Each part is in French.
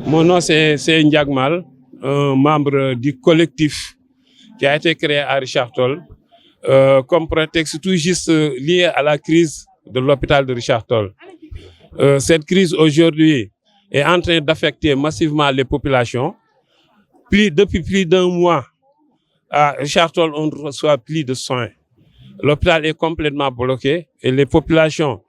Mon nom c'est Ndiagmal, un membre du collectif qui a été créé à Richard Toll comme prétexte tout juste lié à la crise de l'hôpital de Richard Toll. Cette crise aujourd'hui est en train d'affecter massivement les populations. Depuis plus d'un mois, à Richard Toll, on ne reçoit plus de soins. L'hôpital est complètement bloqué et les populations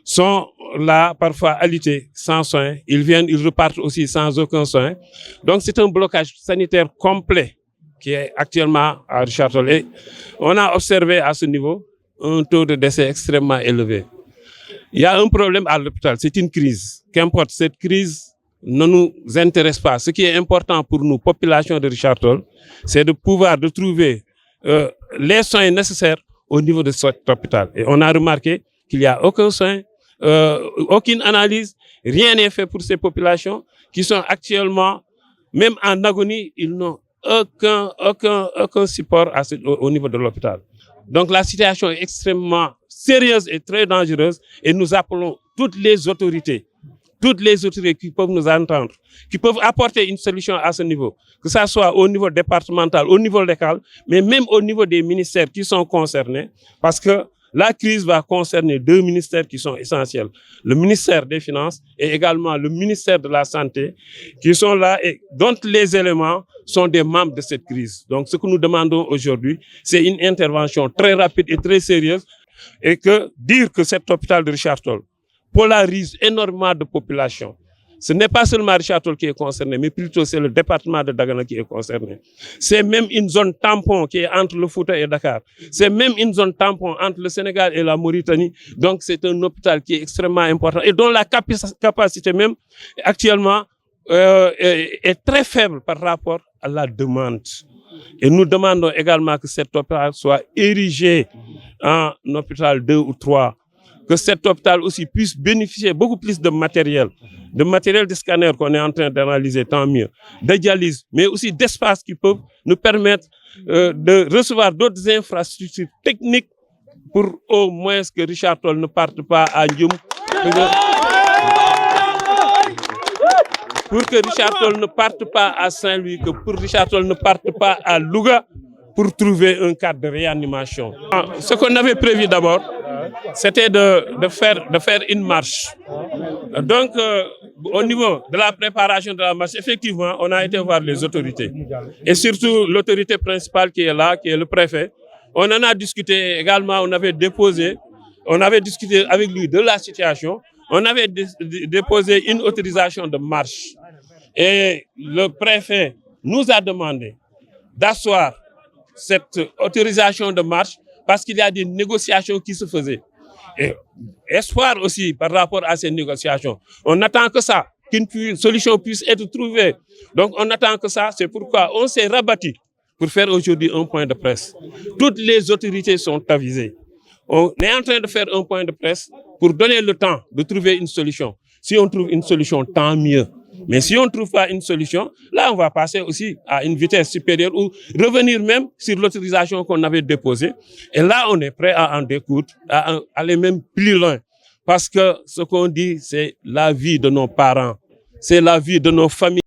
sont là parfois alitées, sans soins. Ils viennent, ils repartent aussi sans aucun soin. Donc c'est un blocage sanitaire complet qui est actuellement à Richard Toll. Et on a observé à ce niveau un taux de décès extrêmement élevé. Il y a un problème à l'hôpital, c'est une crise. Qu'importe, cette crise ne nous intéresse pas. Ce qui est important pour nous, population de Richard Toll, c'est de pouvoir trouver les soins nécessaires au niveau de cet hôpital. Et on a remarqué qu'il n'y a aucun soin, aucune analyse, rien n'est fait pour ces populations qui sont actuellement, même en agonie, ils n'ont aucun support au niveau de l'hôpital. Donc la situation est extrêmement sérieuse et très dangereuse et nous appelons toutes les autorités qui peuvent nous entendre, qui peuvent apporter une solution à ce niveau, que ça soit au niveau départemental, au niveau local, mais même au niveau des ministères qui sont concernés, parce que la crise va concerner deux ministères qui sont essentiels. Le ministère des Finances et également le ministère de la Santé, qui sont là et dont les éléments sont des membres de cette crise. Donc ce que nous demandons aujourd'hui, c'est une intervention très rapide et très sérieuse et que dire que cet hôpital de Richard Toll polarise énormément de population. Ce n'est pas seulement Richard Toll qui est concerné, mais plutôt c'est le département de Dagana qui est concerné. C'est même une zone tampon qui est entre le Fouta et Dakar. C'est même une zone tampon entre le Sénégal et la Mauritanie. Donc c'est un hôpital qui est extrêmement important et dont la capacité même actuellement est très faible par rapport à la demande. Et nous demandons également que cet hôpital soit érigé en hôpital 2 ou 3. Que cet hôpital aussi puisse bénéficier beaucoup plus de matériel de scanner qu'on est en train d'analyser, tant mieux, de dialyse, mais aussi d'espaces qui peuvent nous permettre de recevoir d'autres infrastructures techniques pour au moins que Richard Toll ne parte pas à Ndioum, pour que Richard Toll ne parte pas à Saint-Louis, que pour Richard Toll ne parte pas à Louga, pour trouver un cadre de réanimation. Ce qu'on avait prévu d'abord, c'était de faire une marche. Donc, au niveau de la préparation de la marche, effectivement, on a été voir les autorités. Et surtout l'autorité principale qui est là, qui est le préfet. On en a discuté également, on avait discuté avec lui de la situation. On avait déposé une autorisation de marche. Et le préfet nous a demandé d'asseoir cette autorisation de marche parce qu'il y a des négociations qui se faisaient. Et espoir aussi par rapport à ces négociations. On attend que ça, qu'une solution puisse être trouvée. Donc on attend que ça, c'est pourquoi on s'est rabattu pour faire aujourd'hui un point de presse. Toutes les autorités sont avisées. On est en train de faire un point de presse pour donner le temps de trouver une solution. Si on trouve une solution, tant mieux. Mais si on ne trouve pas une solution, là, on va passer aussi à une vitesse supérieure ou revenir même sur l'autorisation qu'on avait déposée. Et là, on est prêt à en découdre, à aller même plus loin. Parce que ce qu'on dit, c'est la vie de nos parents, c'est la vie de nos familles.